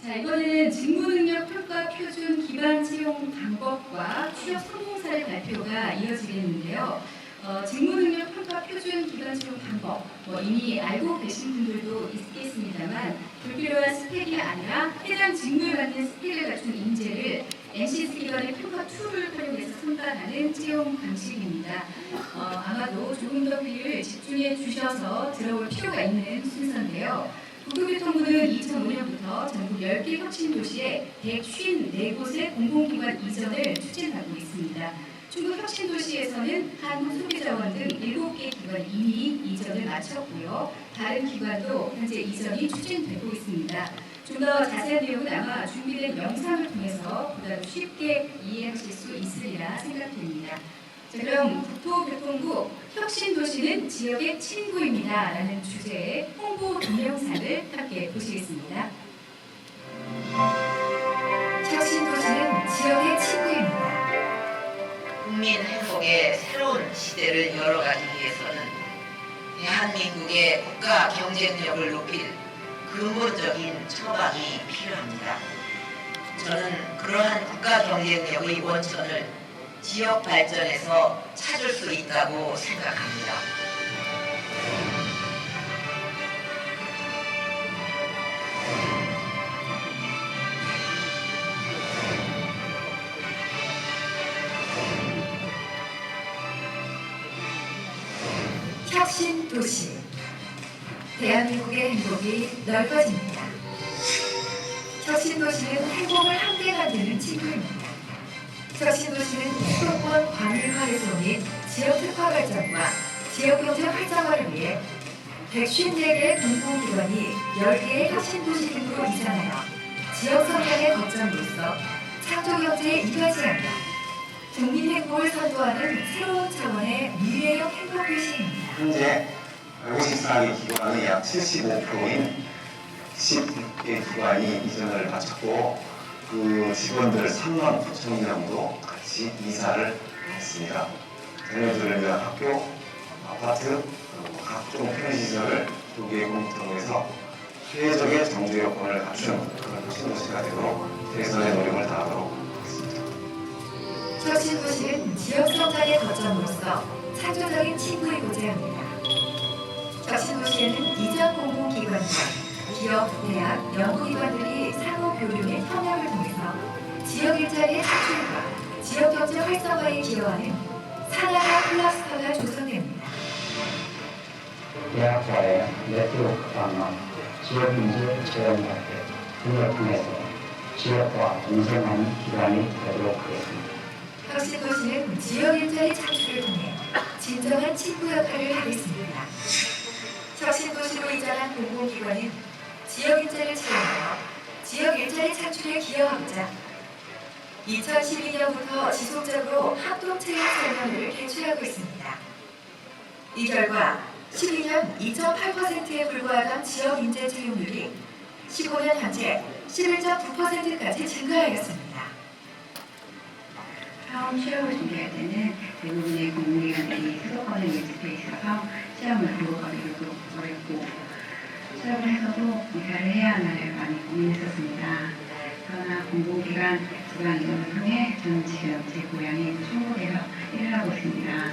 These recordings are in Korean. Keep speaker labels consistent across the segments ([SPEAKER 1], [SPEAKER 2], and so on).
[SPEAKER 1] 자, 이번에는 직무능력 평가 표준 기반 채용 방법과 취업 성공 사례 발표가 이어지겠는데요. 직무능력 평가 표준 기반 채용 방법, 이미 알고 계신 분들도 있겠습니다만 불필요한 스펙이 아니라 해당 직무에 맞는 스펙을 갖춘 인재를 NCS 기관의 평가 툴을 활용해서 선발하는 채용 방식입니다. 아마도 조금 더 귀를 집중해 주셔서 들어올 필요가 있는 순서인데요. 국토교통부는 2005년부터 전국 10개 혁신도시에 154곳의 공공기관 이전을 추진하고 있습니다. 중국 혁신도시에서는 한국소비자원 등 7개 기관이 이미 이전을 마쳤고요. 다른 기관도 현재 이전이 추진되고 있습니다. 좀 더 자세한 내용은 아마 준비된 영상을 통해서 보다 쉽게 이해하실 수 있으리라 생각됩니다. 자, 그럼 국토교통부 혁신도시는 지역의 친구입니다 라는 주제의 홍보 동영상을 함께 보시겠습니다. 혁신도시는 지역의 친구입니다.
[SPEAKER 2] 국민 행복의 새로운 시대를 열어가기 위해서는 대한민국의 국가 경쟁력을 높일 근본적인 처방이 필요합니다. 저는 그러한 국가 경쟁력의 원천을 지역 발전에서 찾을 수 있다고 생각합니다.
[SPEAKER 1] 혁신도시, 대한민국의 행복이 넓어집니다. 혁신도시는 행복을 함께 만드는 친구입니다. 혁신도시는 수도권 과밀화 해소 및 지역 특화 발전과 지역 경제 활성화를 위해 154개의 공공기관이 10개의 혁신도시 등으로 이전하여 지역 성장의 거점으로서 창조경제에 이바지하며 국민 행복을 선도하는 새로운 차원의 미래형 행복도시입니다.
[SPEAKER 3] 현재 154개 기관의 약 75%인 10개 기관이 이전을 마쳤고 그 직원들 3만 9천 명도 같이 이사를 했습니다. 자녀들을 위한 학교, 아파트, 각종 편의시설을 2개의 공통해서 피해적의 정주 여건을 갖춘 그런 혁신도시가 되도록 최선의 노력을 다하도록 하겠습니다.
[SPEAKER 1] 혁신도시는 지역 성장의 거점으로서 창조적인 친구이고자 합니다. 혁신도시에는 이전 공공기관과 기업, 대학, 연구기관들이 상호 교류 및 협력을 통해서 지역 일자리의 창출과 지역 경제 활성화에 기여하는 산하화 클러스터가 조성됩니다.
[SPEAKER 4] 대학과의 네트워크 강화, 지역 인재 채용 확대 등을 통해서 지역과 동생하는 기관이 되도록 하겠습니다.
[SPEAKER 1] 혁신도시는 지역 일자리 창출을 통해 진정한 친구 역할을 하겠습니다. 혁신도시로 이전한 공공기관은 지역 일자리를 채용하여 지역 일자리 창출에 기여하고자 2012년부터 지속적으로 합동채용 설명을 개최하고 있습니다. 이 결과 12년 2.8%에 불과하던 지역 인재 채용률이 15년 현재 11.9%까지 증가하였습니다.
[SPEAKER 5] 사업 취업을 준비할 때는 대부분의 공공기관들이 수도권에 밀집해 있어서 시험을 보고 가기도 어렵고 취업을 해서도 이사를 해야 하나를 많이 고민했었습니다. 그러나 공공기관 지방 이동을 통해 저는 지금 제 고향인 충북에서 일을 하고 있습니다.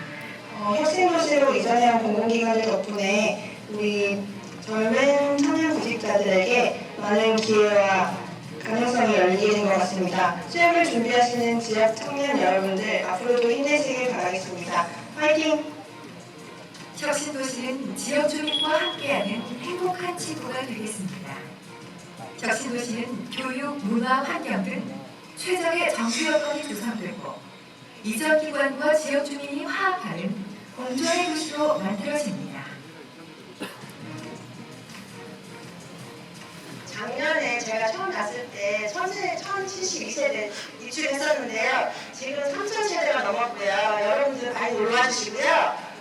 [SPEAKER 6] 혁신도시로 이전해온 공공기관들 덕분에 우리 젊은 청년 구직자들에게 많은 기회와 가능성이 열리게 된 것 같습니다. 취업을 준비하시는 지역 청년 여러분들 앞으로도 힘내시길 바라겠습니다. 화이팅!
[SPEAKER 1] 혁신도시는 지역 주민과 함께하는 행복한 친구가 되겠습니다. 혁신도시는 교육, 문화, 환경 등 최적의 정주 여건이 조성되고 이전 기관과 지역 주민이 화합하는 공존의 도시로 만들어집니다.
[SPEAKER 6] 작년에 제가 처음 갔을 때 1072세대 입주했었는데요. 지금 3000세대가 넘었고요. 여러분들 많이 놀러와 주시고요.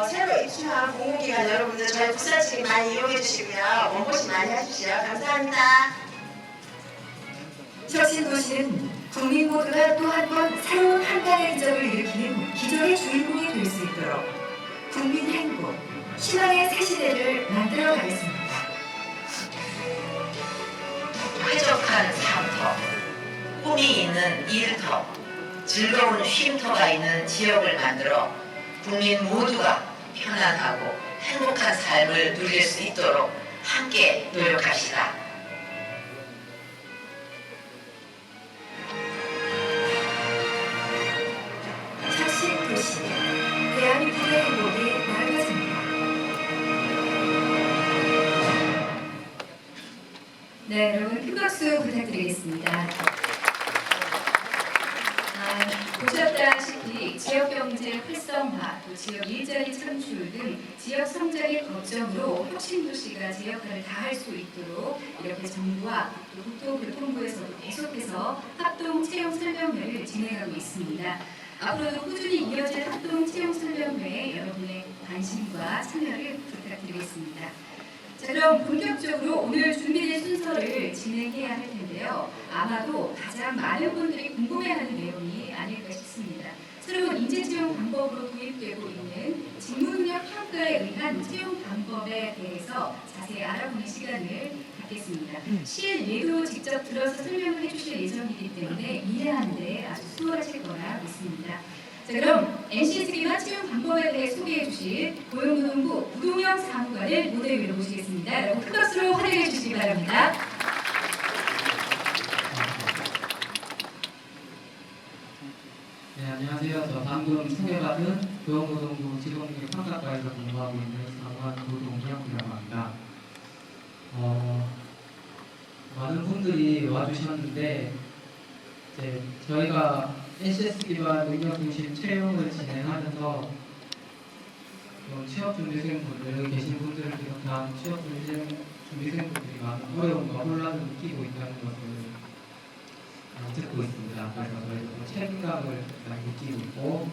[SPEAKER 6] 새로 입주한 공공기관 여러분들 저희 부산시를 많이 이용해 주시고요. 원고시 많이 해주시죠. 감사합니다.
[SPEAKER 1] 혁신도시는 국민 모두가 또 한 번 새로운 한강의 기적을 일으키는 기적의 주인공이 될 수 있도록 국민 행복, 희망의 새 시대를 만들어 가겠습니다.
[SPEAKER 2] 쾌적한 꿈이 있는 일터, 즐거운 쉼터가 있는 지역을 만들어 국민 모두가 편안하고 행복한 삶을 누릴 수 있도록 함께 노력합시다.
[SPEAKER 1] 착신 도시 대한민국의 행복이 나아가십니다. 네, 여러분 큰 박수 부탁드리겠습니다. 보셨다시피 지역경제 활성화, 또 지역 일자리 창출 등 지역 성장의 거점으로 혁신도시가 제 역할을 다할 수 있도록 이렇게 정부와 또 국토교통부에서도 계속해서 합동 채용 설명회를 진행하고 있습니다. 앞으로도 꾸준히 이어질 합동 채용 설명회에 여러분의 관심과 참여를 부탁드리겠습니다. 자, 그럼 본격적으로 오늘 준비된 순서를 진행해야 할 텐데요. 아마도 가장 많은 분들이 궁금해하는 내용이 아닐까 싶습니다. 새로운 인재 채용 방법으로 도입되고 있는 직무능력 평가에 의한 채용 방법에 대해서 자세히 알아보는 시간을 갖겠습니다. 실 예도 직접 들어서 설명을 해주실 예정이기 때문에 이해하는데 아주 수월하실 거라 믿습니다. 자, 그럼 NCS 기반 채용 방법에 대해 소개해 주실 고용노동부 우동영 사무관을 무대 위로 모시겠습니다. 여러분 큰 박수로 환영해 주시기 바랍니다.
[SPEAKER 7] 네, 안녕하세요. 저 방금 소개받은 고용노동부 직업능력 평가과에서 근무하고 있는 사무관 고동영이라고 합니다. 많은 분들이 와주셨는데 이제 저희가 NCS 기반 능력 중심 채용을 진행하면서 취업 준비생분들 여기 계신 분들을 비롯한 취업 준비생분들이 많은 어려움과 혼란을 느끼고 있다는 것을 듣고 있습니다. 그래서 저희도 책임감을 많이 느끼고 있고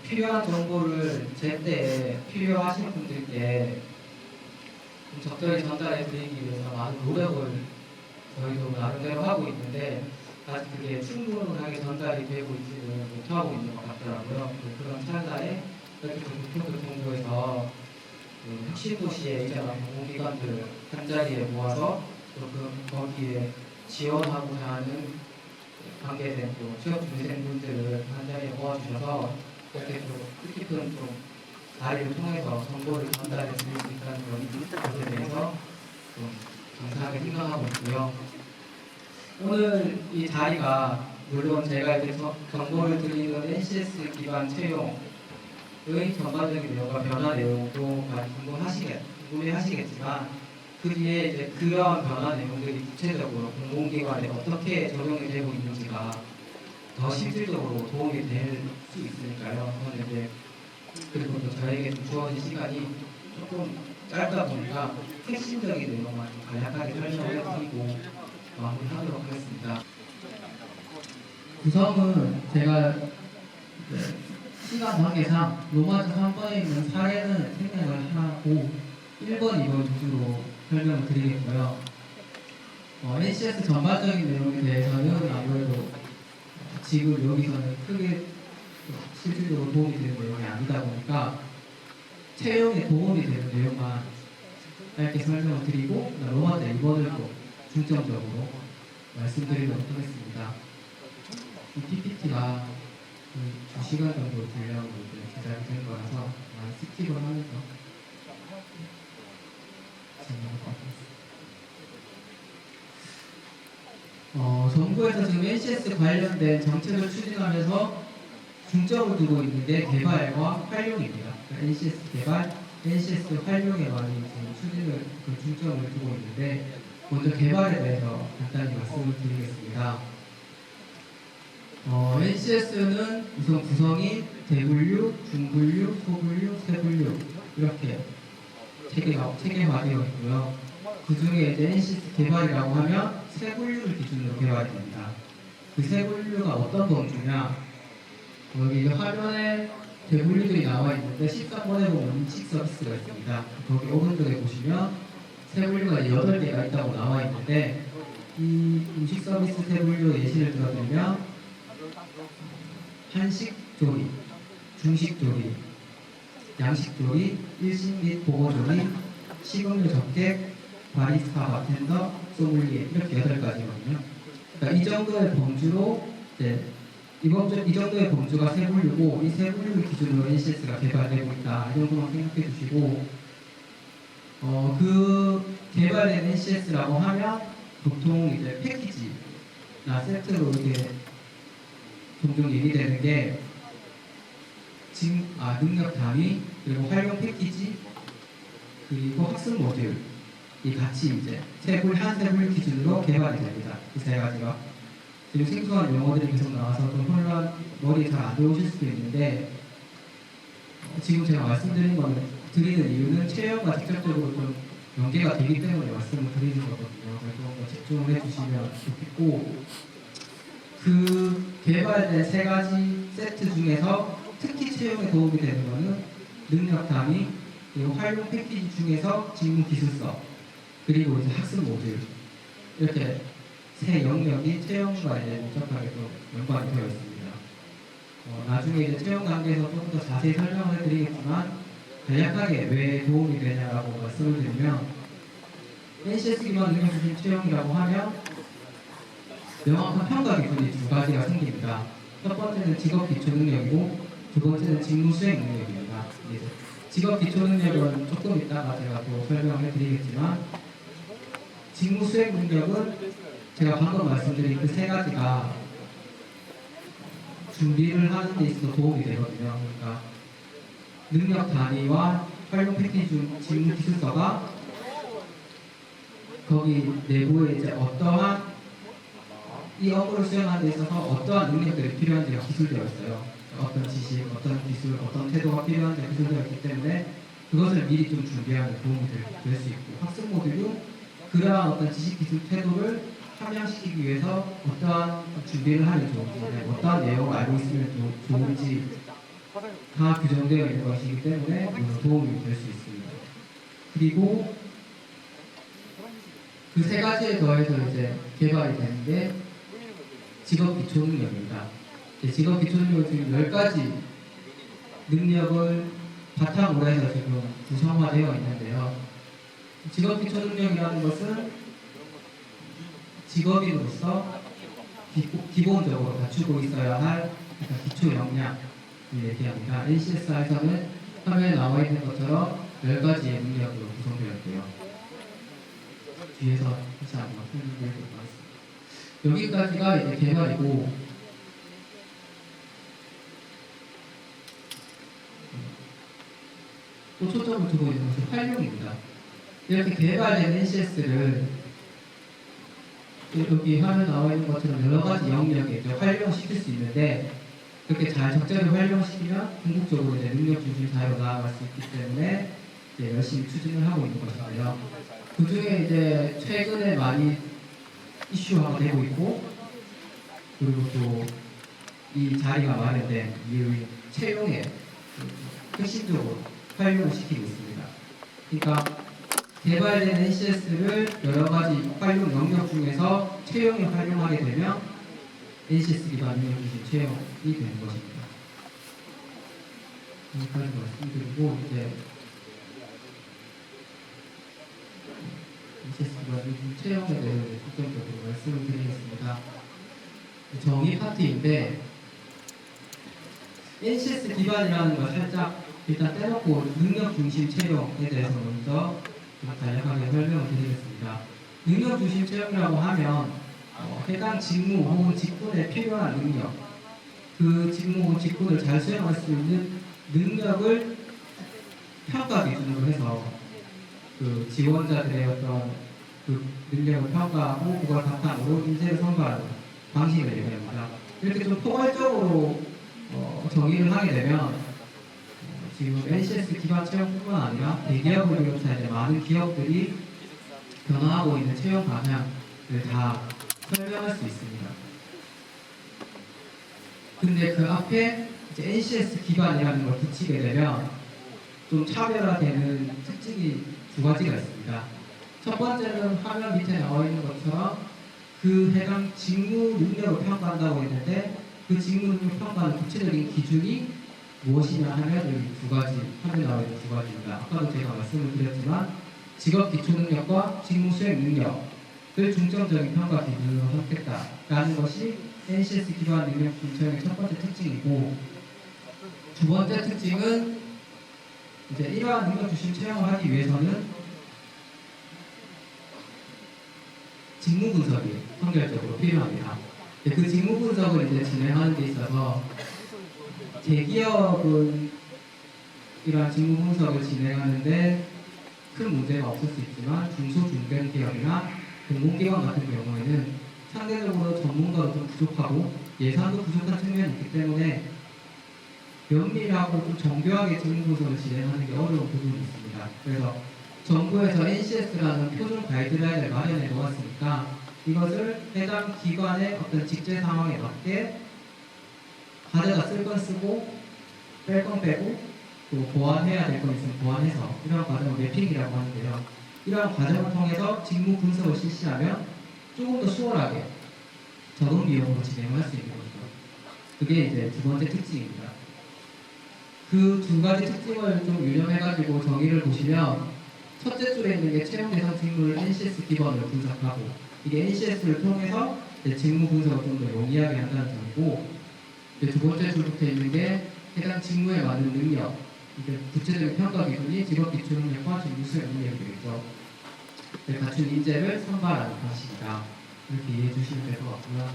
[SPEAKER 7] 필요한 정보를 제때 필요하신 분들께 적절히 전달해 드리기 위해서 많은 노력을 저희도 나름대로 하고 있는데 아직 그게 충분하게 전달이 되고 있지는 못하고 있는 것 같더라고요. 그런 찰나에 이렇게 국토교통부에서 혁신도시의 이전한 공공기관들 한 자리에 모아서 또 거기에 지원하고자 하는 관계된 또 취업준비생분들을 한 자리에 모아주셔서 이렇게 또 뜻깊은 좀 자리를 통해서 정보를 전달해 드릴 수 있다는 것에 대해서 좀 감사하게 생각하고 있고요. 오늘 이 자리가 물론 제가 이제 정보를 드리는 NCS 기반 채용의 전반적인 내용과 변화 내용도 많이 궁금해하시겠지만 그 뒤에 이제 그러한 변화 내용들이 구체적으로 공공기관에 어떻게 적용이 되고 있는지가 더 실질적으로 도움이 될 수 있으니까요. 저는 이제 그리고 또 저에게 좀 주어진 시간이 조금 짧다 보니까 핵심적인 내용만 좀 간략하게 설명을 해드리고 마무리하도록 하겠습니다. 구성은 제가 시간 관계상 로마字 3번에 있는 사례는 생략을 하고 1번, 2번 위주로 설명을 드리겠고요. NCS 전반적인 내용에 대해서는 아무래도 지금 여기서는 크게 실질적으로 도움이 되는 내용이 아니다 보니까 채용에 도움이 되는 내용만 짧게 설명을 드리고 로마字 2번을 또 중점적으로 말씀드리도록 하겠습니다. 이 PPT가 2시간 정도 분량으로 제작이 된 거라서 많이 스킵을 하면서 진행할 것 같습니다. 정부에서 지금 NCS 관련된 정책을 추진하면서 중점을 두고 있는 게 개발과 활용입니다. NCS 개발, NCS 활용에 많이 지금 추진을 중점을 두고 있는데 먼저 개발에 대해서 간단히 말씀을 드리겠습니다. NCS는 우선 구성이 대분류, 중분류, 소분류, 세분류 이렇게 체계화되어 있고요. 그 중에 이제 NCS 개발이라고 하면 세분류를 기준으로 개발이 됩니다. 그 세분류가 어떤 범주냐? 여기 화면에 대분류들이 나와 있는데 13번에 보면 인식 서비스가 있습니다. 거기 오른쪽에 보시면 세분류가 8개가 있다고 나와 있는데 이 음식 서비스 세분류 예시를 들어드리면 한식 조리, 중식 조리, 양식 조리, 일식 및 보고 조리, 식음료 접객, 바리스타, 바텐더, 소믈리에 이렇게 8가지거든요. 그러니까 이 정도의 범주로 이 정도의 범주가 세 분류고 이 세 분류를 기준으로 NCS가 개발되고 있다. 이 정도만 생각해 주시고 그 개발된 NCS라고 하면 보통 이제 패키지나 세트로 이렇게 종종 얘기되는 게 능력 단위 그리고 활용 패키지 그리고 학습 모듈 이 같이 이제 한 세 분류 기준으로 개발이 됩니다. 이 세 가지가 지금 생소한 용어들이 계속 나와서 좀 머리에 잘 안 들어오실 수도 있는데 지금 제가 드리는 이유는 체험과 직접적으로 좀 연계가 되기 때문에 말씀을 드리는 거거든요. 그래서 집중을 해주시면 좋겠고 그 개발된 세 가지 세트 중에서 특히 채용에 도움이 되는 것은 능력 단위 그리고 활용 패키지 중에서 직무 기술서 그리고 이제 학습 모듈 이렇게 세 영역이 채용과 이제 밀접하게 또 연관이 되어 있습니다. 나중에 이제 채용 단계에서 조금 더 자세히 설명을 해드리겠지만 간략하게 왜 도움이 되냐라고 말씀을 드리면 NCS 기반 능력 중심 채용이라고 하면 명확한 평가 기준이 두 가지가 생깁니다. 첫 번째는 직업 기초 능력이고 두 번째는 직무 수행 능력입니다. 직업 기초 능력은 조금 이따가 제가 또 설명을 해드리겠지만 직무 수행 능력은 제가 방금 말씀드린 그 세 가지가 준비를 하는 데 있어서 도움이 되거든요. 그러니까 능력 단위와 활용 패키지 중 직무 기술서가 거기 내부에 이제 어떠한 이 업무를 수행하는 데 있어서 어떠한 능력들이 필요한지가 기술되어 있어요. 어떤 지식, 어떤 기술, 어떤 태도가 필요한지가 기술되어 있기 때문에 그것을 미리 좀 준비하는 도움이 될 수 있고 학습 모듈도 그러한 어떤 지식, 기술, 태도를 함양시키기 위해서 어떠한 준비를 하면 좋은지, 어떠한 내용을 알고 있으면 좋은지 다 규정되어 있는 것이기 때문에 도움이 될 수 있습니다. 그리고 그 세 가지에 더해서 이제 개발이 되는 게 직업 기초 능력입니다. 직업 기초 능력은 지금 10가지 능력을 바탕으로 해서 지금 구성화되어 있는데요. 직업 기초 능력이라는 것은 직업인으로서 기본적으로 갖추고 있어야 할 기초 역량을 얘기합니다. NCS에서는 화면에 나와 있는 것처럼 10가지의 능력으로 구성되어 있고요. 뒤에서 다시 한번 설명해 드리도록 하겠습니다. 여기까지가 이제 개발이고 또 초점을 두고 있는 것은 활용입니다. 이렇게 개발된 NCS를 여기 화면에 나와 있는 것처럼 여러 가지 영역에 활용시킬 수 있는데 그렇게 잘 적절히 활용시키면 궁극적으로 이제 능력 중심 사회로 나아갈 수 있기 때문에 이제 열심히 추진을 하고 있는 것인데요. 그 중에 이제 최근에 많이 이슈화가 되고 있고 그리고 또 이 자리가 마련된 이유인 채용에 핵심적으로 활용을 시키고 있습니다. 그러니까 개발된 NCS를 여러 가지 활용 영역 중에서 채용에 활용하게 되면 NCS 기반 능력 중심 채용이 되는 것입니다. 여기까지 말씀드리고 이제 NCS 기반 능력 중심 채용에 대해서 중점적으로 말씀을 드리겠습니다. 정의 파트인데 NCS 기반이라는 걸 살짝 일단 떼놓고 능력 중심 채용에 대해서 먼저 간략하게 설명을 드리겠습니다. 능력 중심 채용이라고 하면 해당 직무 혹은 직군에 필요한 능력, 그 직무 혹은 직군을 잘 수행할 수 있는 능력을 평가 기준으로 해서 그 지원자들의 어떤 그 능력을 평가하고 그걸 바탕으로 인재를 선발하는 방식을 얘기합니다. 이렇게 좀 포괄적으로 정의를 하게 되면 지금 NCS 기반 채용뿐만 아니라 대기업을 비롯한 이제 많은 기업들이 변화하고 있는 채용 방향을 다 설명할 수 있습니다. 근데 그 앞에 이제 NCS 기반이라는 걸 붙이게 되면 좀 차별화되는 특징이 두 가지가 있습니다. 첫 번째는 화면 밑에 나와 있는 것처럼 그 해당 직무 능력을 평가한다고 했는데 그 직무 능력 평가는 구체적인 기준이 무엇이냐 하면 여기 두 가지, 화면에 나와 있는 두 가지입니다. 아까도 제가 말씀을 드렸지만 직업 기초 능력과 직무 수행 능력을 중점적인 평가 기준으로 선택했다라는 것이 NCS 기반 능력 중점의 첫 번째 특징이고, 두 번째 특징은 이제 이러한 능력 중심 채용을 하기 위해서는 직무 분석이 선결적으로 필요합니다. 그 직무 분석을 이제 진행하는 데 있어서 대기업은 이러한 직무 분석을 진행하는데 큰 문제가 없을 수 있지만 중소 중견기업이나 공공기관 같은 경우에는 상대적으로 전문가도 좀 부족하고 예산도 부족한 측면이 있기 때문에 면밀하고 좀 정교하게 직무 분석을 진행하는 게 어려운 부분이 있습니다. 그래서 정부에서 NCS라는 표준 가이드라인을 마련해 놓았으니까 이것을 해당 기관의 어떤 직제 상황에 맞게 가져다 쓸 건 쓰고 뺄 건 빼고 또 보완해야 될 건 있으면 보완해서 이러한 과정을 매핑이라고 하는데요. 이러한 과정을 통해서 직무 분석을 실시하면 조금 더 수월하게 적은 비용으로 진행을 할 수 있는 거죠. 그게 이제 두 번째 특징입니다. 그 두 가지 특징을 좀 유념해가지고 정의를 보시면 첫째 줄에 있는 게 채용 대상 직무를 NCS 기반으로 분석하고 이게 NCS를 통해서 직무 분석을 좀 더 용이하게 한다는 점이고, 두 번째 줄부터 있는 게 해당 직무에 맞는 능력, 이게 구체적인 평가 기준이 직업 기초 능력과 직무 수행 능력이 되겠죠. 갖춘 인재를 선발하는 방식이다. 이렇게 이해해 주시면 될 것 같고요.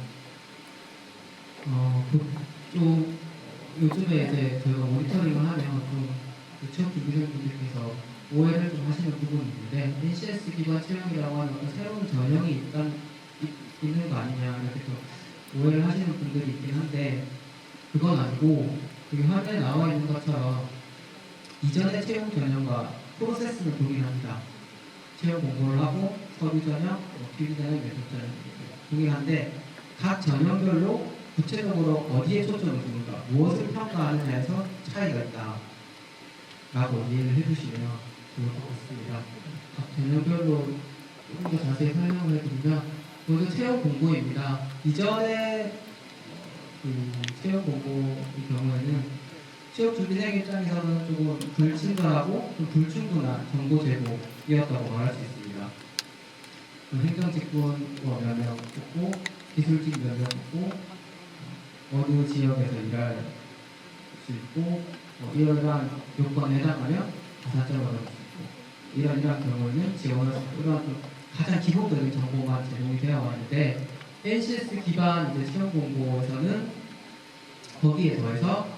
[SPEAKER 7] 좀 요즘에 이제 저희가 모니터링을 하면 좀 취업 준비생분들께서 오해를 좀 하시는 부분이 있는데 NCS 기반 채용이라고 하는 어떤 새로운 전형이 있는 거 아니냐 이렇게 좀 오해를 하시는 분들이 있긴 한데 그건 아니고 여기 화면에 나와 있는 것처럼 이전의 채용 전형과 프로세스는 동일합니다. 채용 공고를 하고 서류 전형, 필기 전형, 면접 전형 동일한데 각 전형별로 구체적으로 어디에 초점을 두는가, 무엇을 평가하느냐에서 차이가 있다 라고 이해를 해주시면 좋을 것 같습니다. 각 전형별로 조금 더 자세히 설명을 해드리면 먼저 채용 공고입니다. 이전에 그 채용 공고의 경우에는 취업 준비생 입장에서는 조금 불친절하고 좀 불충분한 정보 제공이었다고 말할 수 있습니다. 행정직군 몇명 뽑고 기술직 몇 명 뽑고 어느 지역에서 일할 수 있고 이러한 요건에 해당하면 가산점을 얻을 수 있고 이러한 경우에는 지원할 수 있고 이러한 가장 기본적인 정보만 제공이 되어 왔는데 NCS 기반 이제 채용 공고에서는 거기에 더해서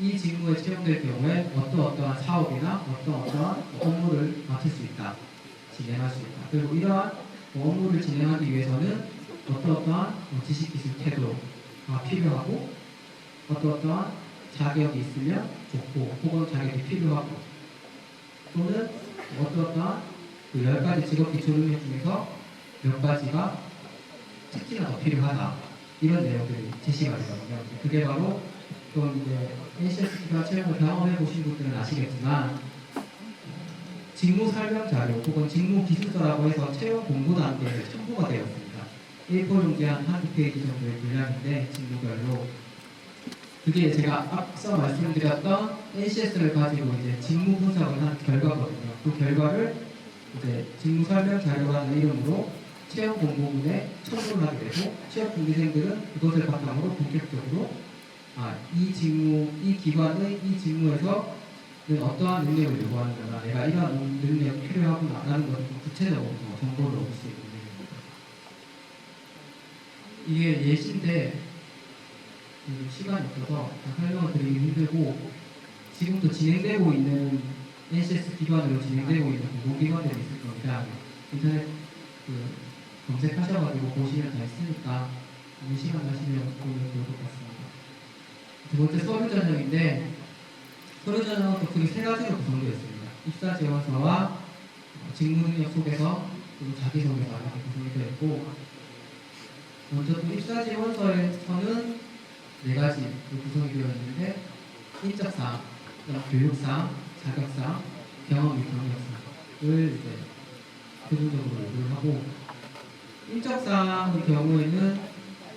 [SPEAKER 7] 이 직무에 채용될 경우에 어떠한 사업이나 어떠한 업무를 맡을 수 있다, 진행할 수 있다. 그리고 이러한 업무를 진행하기 위해서는 어떠한 지식, 기술, 태도가 필요하고 어떠한 자격이 있으면 좋고 혹은 자격이 필요하고 또는 어떠한 그 10가지 직업 기초 능력 중에서 몇 가지가 특히나 더 필요하다, 이런 내용들이 제시가 되거든요. 그게 바로 또 이제 NCS 기반 채용을 경험해 보신 분들은 아시겠지만 직무 설명 자료 혹은 직무 기술서라고 해서 채용 공고 단계에 첨부가 되어 있습니다. A4 용지 한두 페이지 정도의 분량인데 직무별로 그게 제가 앞서 말씀드렸던 NCS를 가지고 이제 직무 분석을 한 결과거든요. 그 결과를 이제 직무 설명 자료라는 이름으로 채용 공고문에 첨부를 하게 되고 취업 준비생들은 그것을 바탕으로 본격적으로 이 기관의 이 직무에서 어떠한 능력을 요구하는구나, 내가 이러한 능력이 필요하구나 라는 것을 좀 구체적으로 정보를 얻을 수 있는 이게 예시인데 시간이 없어서 설명을 드리기 힘들고 지금도 진행되고 있는 NCS 기반으로 진행되고 있는 공공기관들이 있을 겁니다. 인터넷 검색하셔가지고 보시면 다 있으니까 이 시간 나시면 보면 좋을 것 같습니다. 두 번째 서류 전형인데 서류 전형은 또 크게 세 가지로 구성되어 있습니다. 입사 지원서와 직무 능력 소개서 그리고 자기소개서 이렇게 구성이 되어 있고 먼저 또 입사 지원서에서는 네 가지 구성이 되어 있는데 인적사항, 교육사항, 자격사항, 경험 및 경력사항을 이제 표준적으로 요구를 하고 인적사항의 경우에는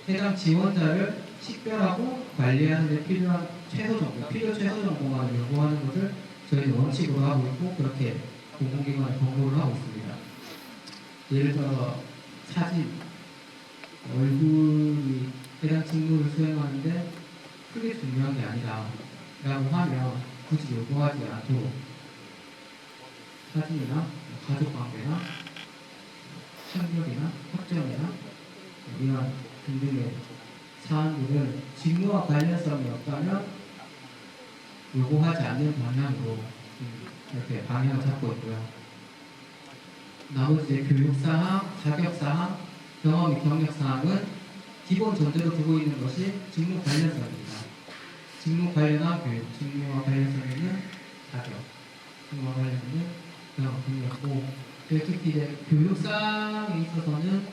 [SPEAKER 7] 해당 지원자를 식별하고 관리하는 데 필요한 최소 정보, 필요 최소 정보만을 요구하는 것을 저희는 원칙으로 하고 있고 그렇게 공공기관에 권고를 하고 있습니다. 예를 들어 사진, 얼굴이 해당 직무를 수행하는데 크게 중요한 게 아니라 라고 하면 굳이 요구하지 않도록 사진이나 가족관계나 학력이나 학점이나 이런 등등의 사안들을 직무와 관련성이 없다면 요구하지 않는 방향으로 이렇게 방향을 잡고 있고요. 나머지 이제 교육사항, 자격사항, 경험 및 경력사항은 기본 전제로 두고 있는 것이 직무 관련성입니다. 직무 관련한 교육, 직무와 관련성 있는 자격, 직무와 관련 있는 경험, 경력고 특히 이제 교육사항에 있어서는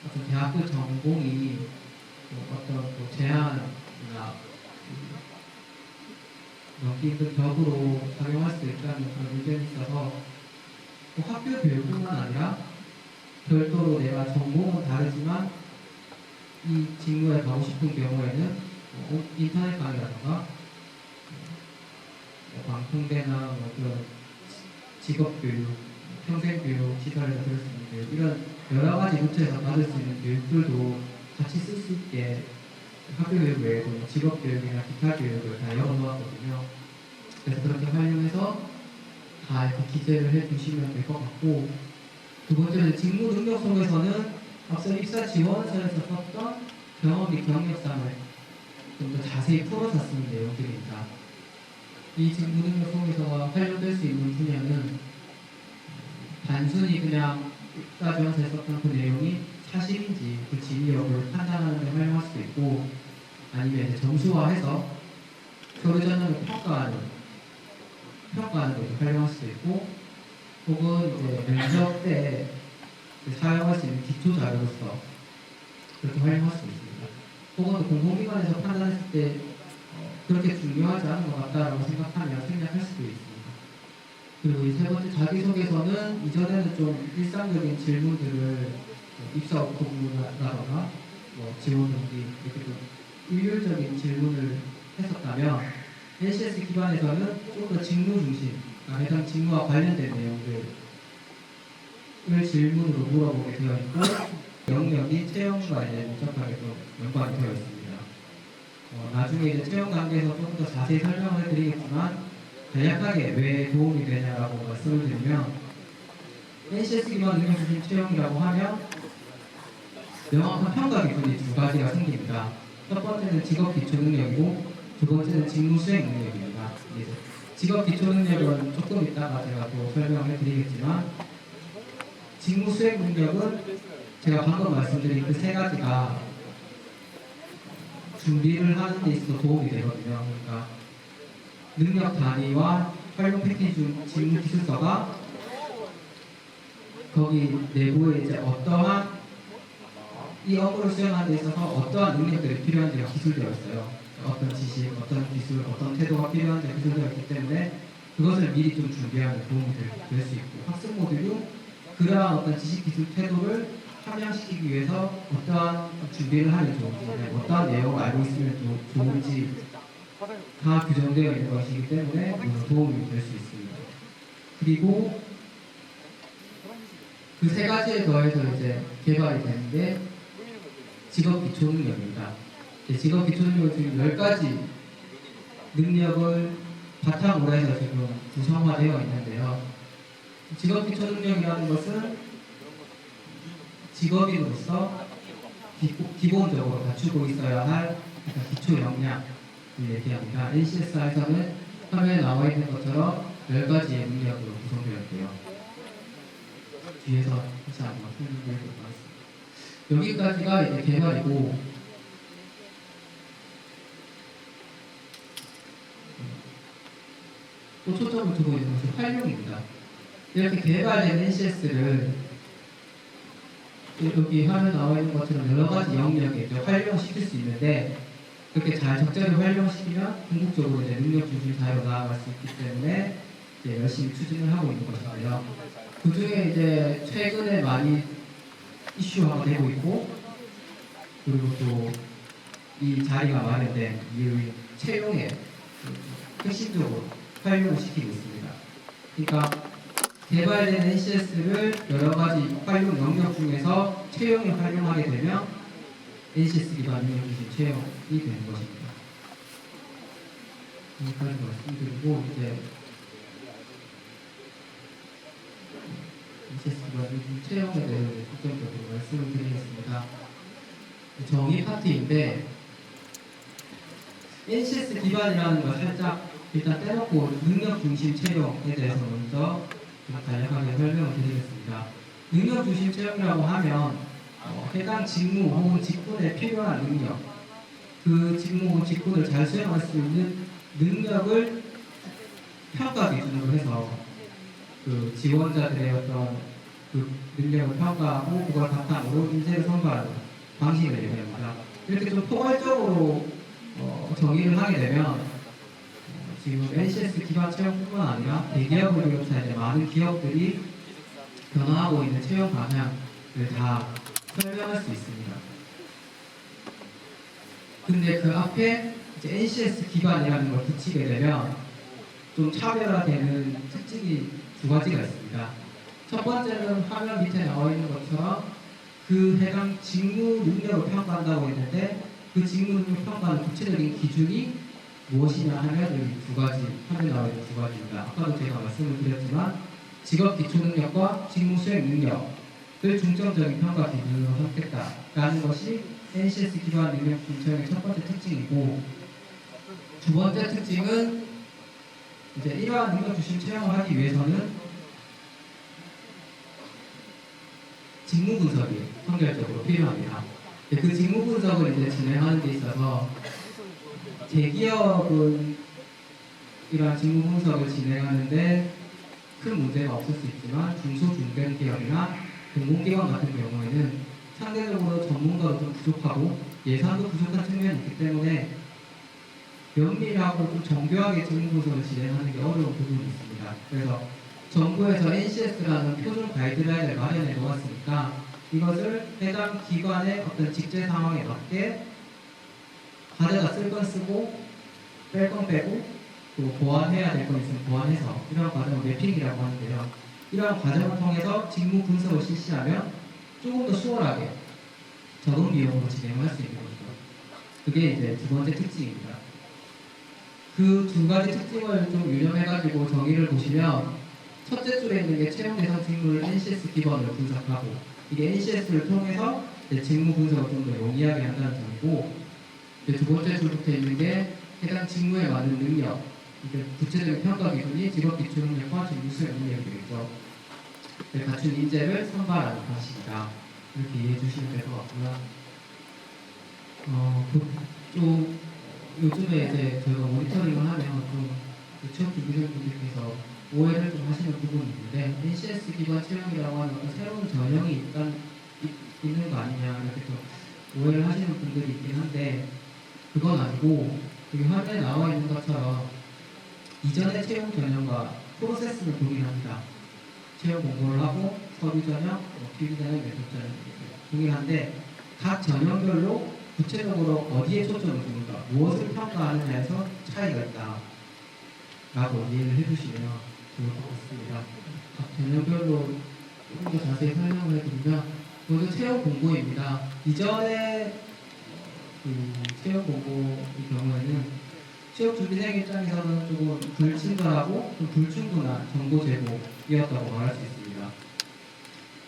[SPEAKER 7] 어떤 대학교 전공이 어떤 제한이나 넘기 힘든 벽으로 작용할 수 있다는 그런 의견이 있어서 학교 교육뿐만 아니라 별도로 내가 전공은 다르지만 이 직무에 가고 싶은 경우에는 인터넷 강의라든가 방통대나 그런 직업교육, 평생교육 시설에서 들을 수 있는 교육 이런 여러 가지 루트에서 받을 수 있는 교육들도 같이 쓸 수 있게 학교 교육 외에도 직업교육이나 기타 교육을 다 열어놓았거든요. 그래서 그렇게 활용해서 다 이렇게 기재를 해주시면 될 것 같고, 두 번째는 직무 능력 속에서는 앞서 입사 지원서에서 썼던 경험 및 경력상을 좀 더 자세히 풀어서 쓰는 내용들입니다. 이 직무 능력 속에서 활용될 수 있는 분야는 단순히 그냥 입사 지원서에 썼던 그 내용이 사실인지 그 진위력을 판단하는 데 활용할 수도 있고, 아니면 이제 점수화해서 서류 전형을 평가하는 데 활용할 수도 있고, 혹은 이제 면접 때 사용할 수 있는 기초 자료로서 그렇게 활용할 수 있습니다. 혹은 공공기관에서 판단했을 때 그렇게 중요하지 않은 것 같다라고 생각하면 생략할 수도 있습니다. 그리고 이 세 번째 자기소개서는 이전에는 좀 일상적인 질문들을 입사 오프라던가 지원 동기 이렇게 좀 일률적인 질문을 했었다면 NCS 기반에서는 좀 더 직무 중심, 해당 직무와 관련된 내용들을 질문으로 물어보게 되어 있고, 영역이 채용과 이제 밀접하게 좀 연관이 되어 있습니다. 나중에 이제 채용 단계에서 조금 더 자세히 설명을 해드리겠지만, 간략하게 왜 도움이 되냐라고 말씀을 드리면, NCS 기반 능력 중심 채용이라고 하면 명확한 평가 기준이 두 가지가 생깁니다. 첫 번째는 직업 기초 능력이고, 두 번째는 직무 수행 능력입니다. 직업 기초 능력은 조금 이따가 제가 또 설명을 해드리겠지만, 직무 수행 능력은 제가 방금 말씀드린 그 세 가지가 준비를 하는 데 있어서 도움이 되거든요. 그러니까 능력 단위와 활용 패키지 중 직무 기술서가 거기 내부에 이제 어떠한 이 업무를 수행하는 데 있어서 어떠한 능력들이 필요한지가 기술되어 있어요. 어떤 지식, 어떤 기술, 어떤 태도가 필요한지 기술되어 있기 때문에 그것을 미리 좀 준비하면 도움이 될 수 있고, 학습 모듈도 그러한 어떤 지식, 기술, 태도를 함양시키기 위해서 어떠한 준비를 하면 좋은지, 어떠한 내용을 알고 있으면 좋은지 다 규정되어 있는 것이기 때문에 도움이 될 수 있습니다. 그리고 그 세 가지에 더해서 이제 개발이 되는 게 직업 기초 능력입니다. 직업 기초 능력 지금 10가지 능력을 바탕으로 해서 지금 구성화되어 있는데요. 직업 기초 능력이라는 것은 직업인으로서 기본적으로 갖추고 있어야 할 기초 역량을 얘기합니다. NCS에서는 화면에 나와 있는 것처럼 10가지의 능력으로 구성되어 있고요. 뒤에서 다시 한번 설명해 보도록 하겠습니다. 여기까지가 이제 개발이고, 또 초점을 두고 있는 것은 활용입니다. 이렇게 개발된 NCS를 여기 화면에 나와 있는 것처럼 여러 가지 영역에 활용시킬 수 있는데, 그렇게 잘 적절히 활용시키면 궁극적으로 이제 능력 중심 사회로 나아갈 수 있기 때문에 이제 열심히 추진을 하고 있는 것인데요. 그 중에 이제 최근에 많이 이슈화가 되고 있고, 그리고 또 이 자리가 마련된 이유인 채용에 핵심적으로 활용을 시키고 있습니다. 그러니까 개발된 NCS를 여러 가지 활용 영역 중에서 채용에 활용하게 되면 NCS 기반 능력주심 채용이 되는 것입니다. 여기까지 말씀드리고 이제 NCS 기반 능력주심 채용에 대해 중점적으로 말씀을 드리겠습니다. 정의 파트인데 NCS 기반이라는 걸 살짝 일단 떼놓고 능력 중심 채용에 대해서 먼저 간략하게 설명을 드리겠습니다. 능력 중심 채용이라고 하면 해당 직무 혹은 직군에 필요한 능력, 그 직무 혹은 직군을 잘 수행할 수 있는 능력을 평가 기준으로 해서 그 지원자들의 어떤 그 능력을 평가하고 그걸 바탕으로 인재를 선발하는 방식을 얘기합니다. 이렇게 좀 포괄적으로 정의를 하게 되면 지금 NCS 기반 채용뿐만 아니라 대기업을 비롯한 이제 많은 기업들이 변화하고 있는 채용 방향을 다 설명할 수 있습니다. 근데 그 앞에 이제 NCS 기반이라는 걸 붙이게 되면 좀 차별화되는 특징이 두 가지가 있습니다. 첫 번째는 화면 밑에 나와 있는 것처럼 그 해당 직무 능력을 평가한다고 했는데 그 직무 능력 평가는 구체적인 기준이 무엇이냐 하면 여기 두 가지, 화면에 나와 있는 두 가지입니다. 아까도 제가 말씀을 드렸지만 직업 기초 능력과 직무 수행 능력을 중점적인 평가 기준으로 삼겠다라는 것이 NCS 기반 능력 중점의 첫 번째 특징이고, 두 번째 특징은 이제 이러한 능력 중심 채용을 하기 위해서는 직무 분석이 선결적으로 필요합니다. 그 직무 분석을 이제 진행하는 데 있어서 대기업은 이러한 직무 분석을 진행하는데 큰 문제가 없을 수 있지만 중소 중견기업이나 공공기관 같은 경우에는 상대적으로 전문가도 좀 부족하고 예산도 부족한 측면이 있기 때문에 면밀하고 좀 정교하게 직무 분석을 진행하는 게 어려운 부분이 있습니다. 그래서 정부에서 NCS라는 표준 가이드라인을 마련해 놓았으니까 이것을 해당 기관의 어떤 직제 상황에 맞게 가져다 쓸 건 쓰고 뺄 건 빼고 또 보완해야 될 건 있으면 보완해서 이러한 과정을 매핑이라고 하는데요. 이러한 과정을 통해서 직무 분석을 실시하면 조금 더 수월하게 적응 비용으로 진행할 수 있는 거죠. 그게 이제 두 번째 특징입니다. 그 두 가지 특징을 좀 유념해가지고 정의를 보시면 첫째 줄에 있는 게 채용 대상 직무를 NCS 기반으로 분석하고 이게 NCS를 통해서 직무 분석을 좀 더 용이하게 한다는 점이고, 두 번째 줄부터 있는 게 해당 직무에 맞는 능력, 이게 구체적인 평가 기준이 직업 기초 능력과 직무 수행 능력이 되겠죠. 갖춘 인재를 선발하는 방식이다. 이렇게 이해해 주시면 될 것 같고요. 좀 요즘에 이제 저희가 모니터링을 하면 좀 취업 준비생분들께서 오해를 좀 하시는 부분이 있는데 NCS 기반 채용이라고 하는 어떤 새로운 전형이 일단 있는 거 아니냐 이렇게 좀 오해를 하시는 분들이 있긴 한데 그건 아니고 여기 화면에 나와 있는 것처럼 이전의 채용 전형과 프로세스는 동일합니다. 채용 공고를 하고 서류 전형, 필기 전형, 매도 전형 동일한데 각 전형별로 구체적으로 어디에 초점을 두는가, 무엇을 평가하느냐에서 차이가 있다 라고 이해를 해주시면 좋을 것 같습니다. 각 전형별로 조금 더 자세히 설명을 해드리면 먼저 채용 공고입니다. 이전에 그 채용 공고의 경우에는 취업 준비생 입장에서는 조금 불친절하고 좀 불충분한 정보 제공이었다고 말할 수 있습니다.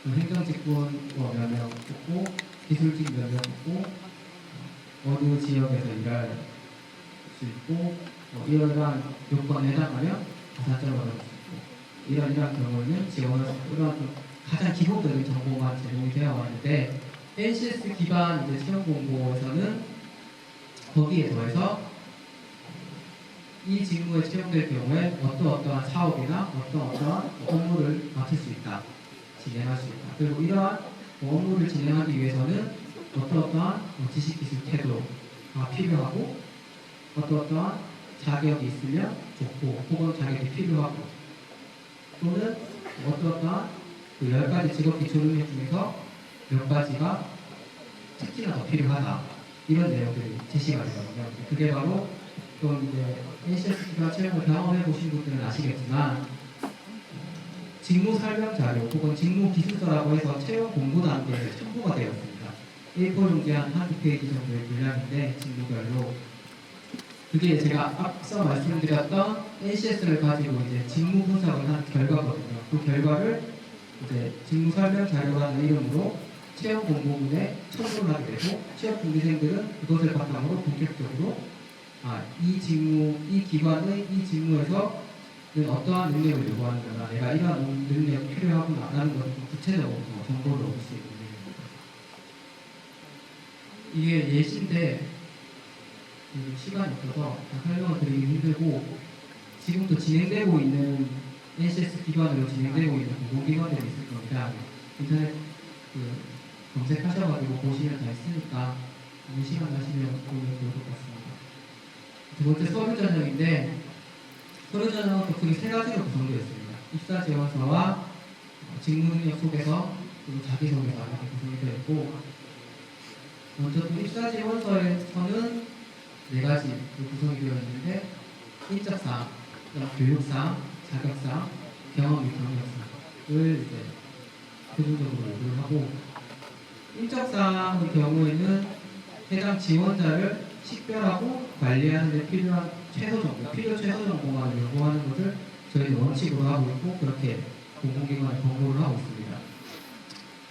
[SPEAKER 7] 행정직군 몇 명 있고 기술직 몇 명 있고 어느 지역에서 일할 수 있고 이러한 요건에 해당하면 가산점을 얻을 수 있고 이러한 경우에는 지원할 수 있고 이러한 좀 가장 기본적인 정보만 제공이 되어 왔는데 NCS 기반 이제 채용 공고에서는 거기에 더해서 이 직무에 채용될 경우에 어떠한 사업이나 어떠한 업무를 맡을 수 있다, 진행할 수 있다. 그리고 이러한 업무를 진행하기 위해서는 어떠한 지식, 기술, 태도가 필요하고 어떠한 자격이 있으면 좋고 혹은 자격이 필요하고 또는 어떠한 그 10가지 직업 기초 능력 중에서 몇 가지가 특히나 더 필요하다. 이런 내용들이 제시가 되거든요. 그게 바로 좀 이제 NCS 기반 채용을 경험해 보신 분들은 아시겠지만 직무 설명 자료 혹은 직무 기술서라고 해서 채용 공고 단계에 첨부가 되어 있습니다. A4 용지 한두 페이지 정도의 분량인데 직무별로 그게 제가 앞서 말씀드렸던 NCS를 가지고 이제 직무 분석을 한 결과거든요. 그 결과를 이제 직무 설명 자료라는 이름으로 채용 공고문에 첨부를 하게 되고 취업 준비생들은 그것을 바탕으로 본격적으로 이 기관의 이 직무에서 어떠한 능력을 요구하는구나, 내가 이러한 능력이 필요하구나라는 것을 좀 구체적으로 정보를 얻을 수 있는 능력입니다. 이게 예시인데 시간이 없어서 다 설명을 드리기 힘들고 지금도 진행되고 있는 NCS 기관으로 진행되고 있는 공공기관들이 있을 겁니다. 인터넷 검색하셔가지고 보시면 다 있으니까 시간 나시면 보면 좋을 것 같습니다. 두 번째 서류 전형인데 서류 전형은 크게 세 가지로 구성되어 있습니다. 입사 지원서와 직무 능력 소개서 그리고 자기소개서 이렇게 구성이 되어 있고 먼저 입사 지원서에서는 네 가지 구성이 되어 있는데 인적사항, 교육사항, 자격사항, 경험 및 경력사항을 이제 표준적으로 요구를 하고 인적사항의 경우에는 해당 지원자를 식별하고 관리하는 데 필요한 필요 최소 정보만을 요구하는 것을 저희는 원칙으로 하고 있고 그렇게 공공기관에 권고를 하고 있습니다.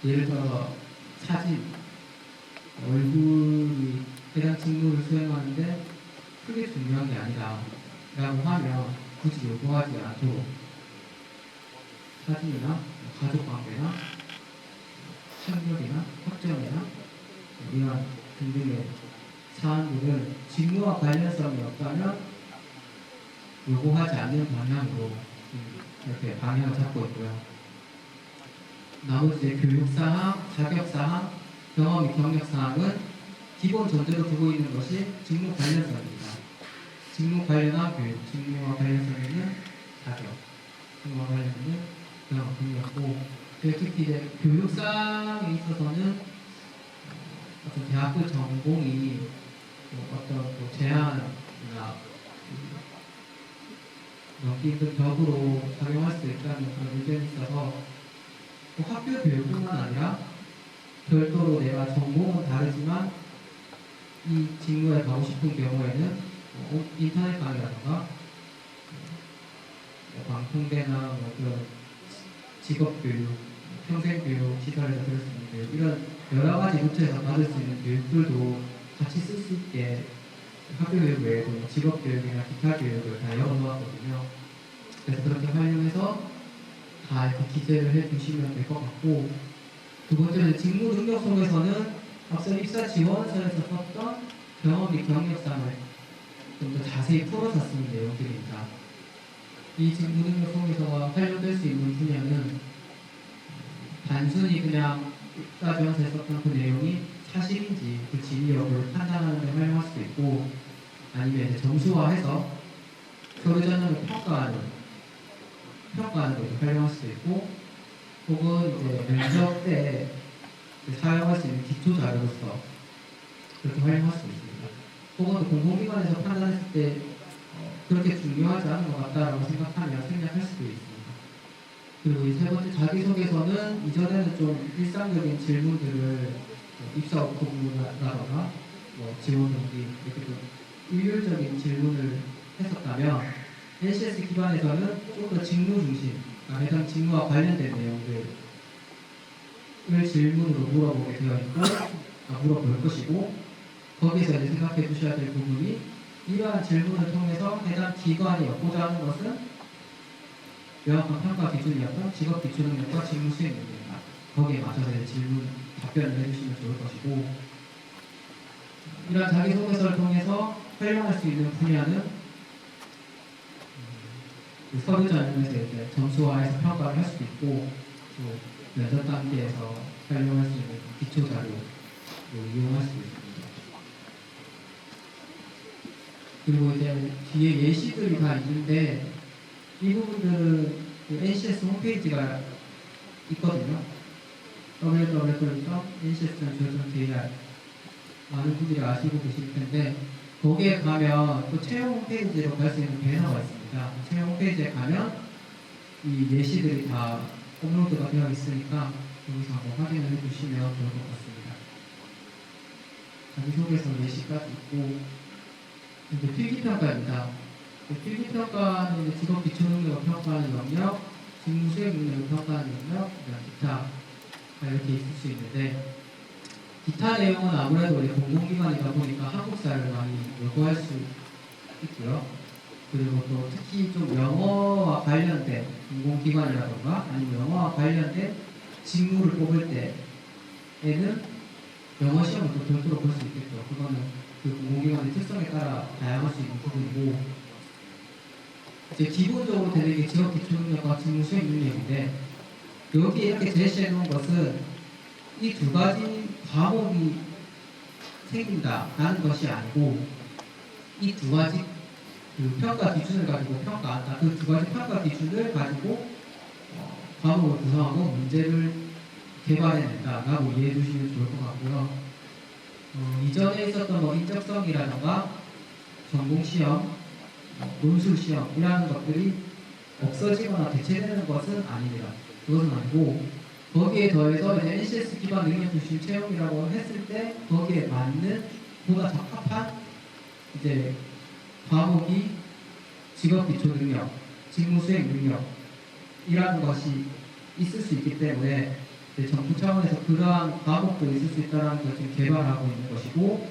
[SPEAKER 7] 예를 들어 사진, 얼굴이 해당 직무를 수행하는데 크게 중요한 게 아니다 라고 하면 굳이 요구하지 않도록 사진이나 가족관계나 학력이나 학점이나 이런 등등의 사안들을 직무와 관련성이 없다면 요구하지 않는 방향으로 이렇게 방향을 잡고 있고요. 나머지 이제 교육사항, 자격사항, 경험 및 경력사항은 기본 전제로 두고 있는 것이 직무 관련성입니다. 직무 관련한 교육, 직무와 관련성 있는 자격, 직무와 관련 있는 경험, 경력고 특히 이제 교육사항에 있어서는 어떤 대학교 전공이 어떤 제한이나 넘기 힘든 벽으로 작용할 수 있다는 그런 의견이 있어서 학교 교육뿐만 아니라 별도로 내가 전공은 다르지만 이 직무에 가고 싶은 경우에는 인터넷 강의라든가 방통대나 그런 직업교육, 평생교육 시설에서 들을 수 있는 교육 이런 여러 가지 루트에서 받을 수 있는 교육들도 같이 쓸 수 있게 학교 교육 외에도 직업교육이나 기타 교육을 다 열어놓았거든요. 그래서 그렇게 활용해서 다 이렇게 기재를 해주시면 될 것 같고 두 번째는 직무 능력 속에서는 앞서 입사 지원서에서 썼던 경험 및 경력상을 좀 더 자세히 풀어서 쓰는 내용들입니다. 이 직무 능력 속에서 활용될 수 있는 분야는 단순히 그냥 입사 지원서에 썼던 그 내용이 사실인지 그 진위 여부를 판단하는 데 활용할 수도 있고 아니면 이제 점수화해서 서류 전형을 평가하는 데 활용할 수도 있고 혹은 이제 면접 때 사용할 수 있는 기초 자료로서 그렇게 활용할 수 있습니다. 혹은 공공기관에서 판단했을 때 그렇게 중요하지 않은 것 같다라고 생각하면 생략할 수도 있습니다. 그리고 이 세 번째 자기소개서는 이전에는 좀 일상적인 질문들을 입사 업무라거나 지원 동기 이렇게 좀 일률적인 질문을 했었다면 NCS 기관에서는 좀 더 직무 중심, 해당 직무와 관련된 내용들을 질문으로 물어보게 되어 있고 물어볼 것이고 거기서 이제 생각해 주셔야 될 부분이 이러한 질문을 통해서 해당 기관이 얻고자 하는 것은 명확한 평가 기준이었던 직업 기초 능력과 직무 수행 능력입니다. 거기에 맞춰서 질문 답변을 해주시면 좋을 것이고 이러한 자기소개서를 통해서 활용할 수 있는 분야는 서류 전형에서 이제 점수화해서 평가를 할 수도 있고 또 면접 단계에서 활용할 수 있는 기초 자료로 이용할 수도 있습니다. 그리고 이제 뒤에 예시들이 다 있는데 이 부분들은 NCS 홈페이지가 있거든요. www.ncs.go.kr 많은 분들이 아시고 계실 텐데 거기에 가면 또 채용 홈페이지로 갈 수 있는 배너가 있습니다. 채용 홈페이지에 가면 이 예시들이 다 업로드가 되어 있으니까 여기서 한번 확인을 해주시면 좋을 것 같습니다. 자기소개서 예시까지 있고 이제 필기평가입니다. 필기평가는 이제 직업 기초능력을 평가하는 영역, 직무 수행 능력을 평가하는 영역, 기타 이렇게 있을 수 있는데 기타 내용은 아무래도 우리 공공기관이다 보니까 한국사를 많이 요구할 수 있고요. 그리고 또 특히 좀 영어와 관련된 공공기관이라던가 아니면 영어와 관련된 직무를 뽑을 때에는 영어 시험을 또 별도로 볼 수 있겠죠. 그거는 그 공공기관의 특성에 따라 다양할 수 있는 부분이고 이제 기본적으로 되는 게 지역 기초능력과 직무 수행 능력인데 여기 이렇게 제시해 놓은 것은 이 두 가지 과목이 생긴다라는 것이 아니고 이 두 가지 그 평가 기준을 가지고 평가한다. 그 두 가지 평가 기준을 가지고 과목을 구성하고 문제를 개발해낸다라고 이해해 주시면 좋을 것 같고요. 이전에 있었던 뭐 인적성이라던가 전공시험, 논술시험이라는 것들이 없어지거나 대체되는 것은 아닙니다. 그것은 아니고 거기에 더해서 이제 NCS 기반 능력 중심 채용이라고 했을 때 거기에 맞는 보다 적합한 이제 과목이 직업 기초 능력, 직무 수행 능력이라는 것이 있을 수 있기 때문에 이제 정부 차원에서 그러한 과목도 있을 수 있다는 것을 지금 개발하고 있는 것이고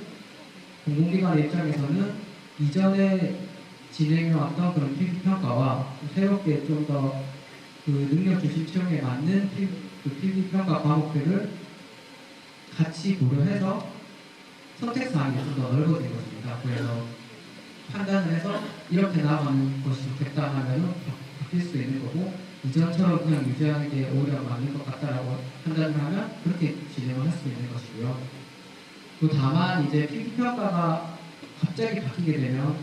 [SPEAKER 7] 공공기관의 입장에서는 이전에 진행해왔던 그런 필기평가와 새롭게 좀 더 그 능력 중심 채용에 맞는 필기평가 과목들을 같이 고려해서 선택사항이 좀 더 넓어진 것입니다. 그래서 판단을 해서 이렇게 나가는 것이 좋겠다 하면 바뀔 수 있는 거고 이전처럼 그냥 유지하는 게 오히려 맞는 것 같다라고 판단을 하면 그렇게 진행을 할 수 있는 것이고요. 또 다만 이제 필기평가가 갑자기 바뀌게 되면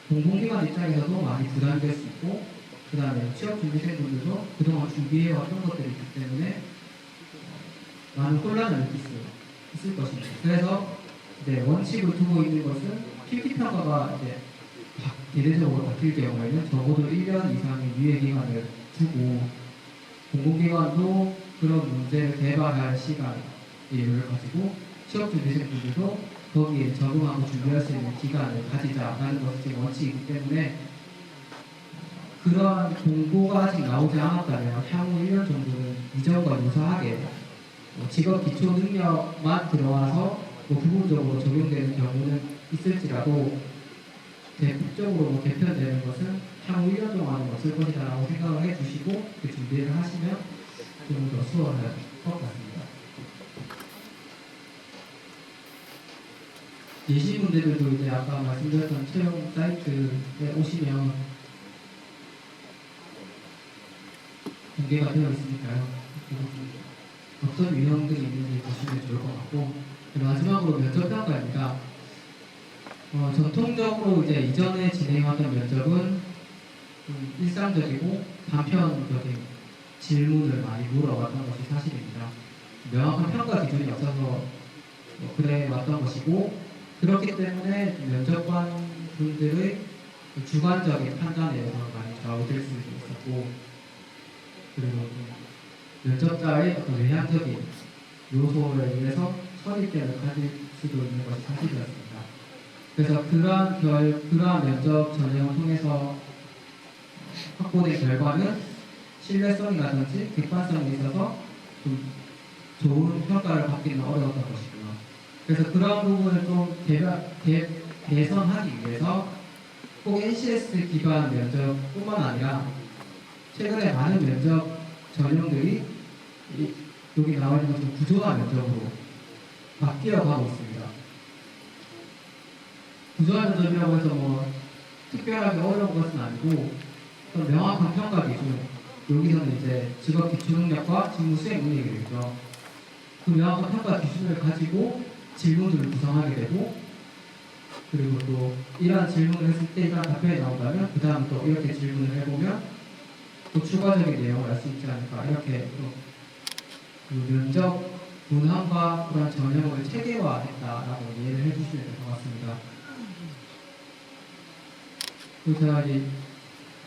[SPEAKER 7] 공공기관 입장에서도 많이 부담될 수 있고 그 다음에 취업준비생분들도 그동안 준비해왔던 것들이 있기 때문에 많은 혼란을 느낄 수 있을 것입니다. 그래서 이제 원칙을 두고 있는 것은 필기평가가 이제 대대적으로 바뀔 경우에는 적어도 1년 이상의 유예기간을 두고 공공기관도 그런 문제를 개발할 시간의 여유를 가지고 취업준비생분들도 거기에 적응하고 준비할 수 있는 기간을 가지자라는 것이 지금 원칙이기 때문에 그러한 공고가 아직 나오지 않았다면 향후 1년 정도는 이전과 유사하게 직업 기초 능력만 들어와서 부분적으로 적용되는 경우는 있을지라도 대폭적으로 개편되는 것은 향후 1년 동안은 없을 것이다라고 생각을 해주시고 그 준비를 하시면 좀 더 수월할 것 같습니다. 예시분들도 이제 아까 말씀드렸던 채용 사이트에 오시면 공개가 되어 있으니까요. 어떤 유형들이 있는지 보시면 좋을 것 같고 마지막으로 면접평가입니다. 전통적으로 이제 이전에 진행하던 면접은 일상적이고 단편적인 질문을 많이 물어봤던 것이 사실입니다. 명확한 평가 기준이 없어서 그래 왔던 것이고 그렇기 때문에 면접관 분들의 주관적인 판단에 의해서 많이 좌우될 수도 있었고 그리고 면접자의 어떤 외향적인 요소에 의해서 선입견을 가질 수도 있는 것이 사실이었습니다. 그래서 그러한 면접 전형을 통해서 확보된 결과는 신뢰성이라든지 객관성에 있어서 좀 좋은 평가를 받기는 어려웠던 것이고요. 그래서 그런 부분을 좀 개선하기 위해서 꼭 NCS 기반 면접뿐만 아니라 최근에 많은 면접 전형들이 여기 나와 있는 것처럼 구조화 면접으로 바뀌어 가고 있습니다. 구조화 면접이라고 해서 뭐 특별하게 어려운 것은 아니고 어떤 명확한 평가 기준 여기서는 이제 직업 기초 능력과 직무 수행 능력이겠죠. 그 명확한 평가 기준을 가지고 질문들을 구성하게 되고 그리고 또 이러한 질문을 했을 때 이러한 답변이 나온다면 그 다음 또 이렇게 질문을 해보면 또 추가적인 내용을 알 수 있지 않을까 이렇게 그 면접 문항과 그런 전형을 체계화했다라고 이해를 해주시면 될 것 같습니다. 그리고 제가 이제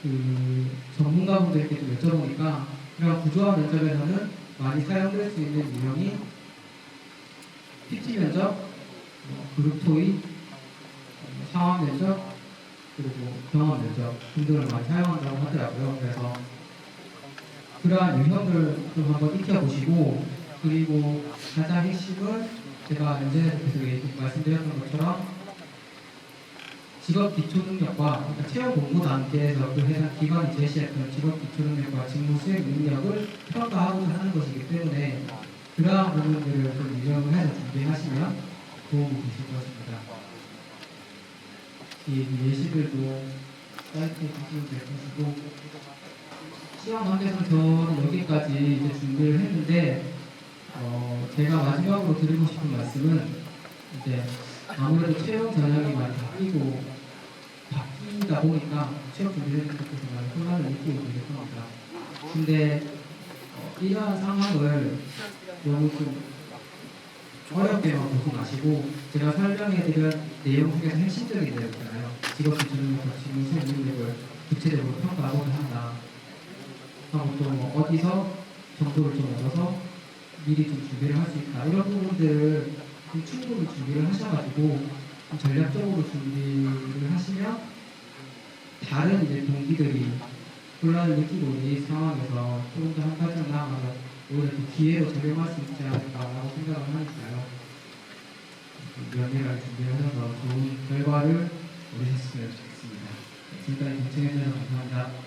[SPEAKER 7] 그 전문가분들께 좀 여쭤보니까 이런 구조화 면접에서는 많이 사용될 수 있는 유형이 PT 면접, 그룹 토의, 상황 면접, 그리고 경험 면접 등등을 많이 사용한다고 하더라고요. 그래서 그러한 유형을 좀 한번 익혀보시고, 그리고 가장 핵심은 제가 이전에 계속 말씀드렸던 것처럼 직업 기초 능력과 그러니까 채용 공고 단계에서 그 해당 기관이 제시했던 직업 기초 능력과 직무 수행 능력을 평가하고자 하는 것이기 때문에 그러한 부분들을 좀 유형을 해서 준비하시면 도움이 되실 것입니다. 이 예시들도 사이트에 보시면 될 것이고, 시험 관계에서 저는 여기까지 이제 준비를 했는데, 제가 마지막으로 드리고 싶은 말씀은 이제 아무래도 채용 전형이 많이 바뀌다 보니까 취업 준비를 하는 서 많이 혼란을 느끼고 계실 겁니다. 근데 이러한 상황을 너무 좀 어렵게만 보지 마시고, 제가 설명해드린 내용 중에서 핵심적인 내용 있잖아요. 직업 기준으로 직무 수행 능력을 구체적으로 평가하고자 한다. 하고 또 어디서 정보를 좀 얻어서 미리 좀 준비를 할 수 있다. 이런 부분들을 좀 충분히 준비를 하셔가지고 좀 전략적으로 준비를 하시면 다른 이제 동기들이 혼란을 느끼고 있는 이 상황에서 조금 더 한 발짝 나아가서 오히려 그 기회로 적용할 수 있지 않을까라고 생각을 하니까요. 면밀하게 준비하셔서 좋은 결과를 얻으셨으면 좋겠습니다. 지금까지 경청해 주셔서 감사합니다.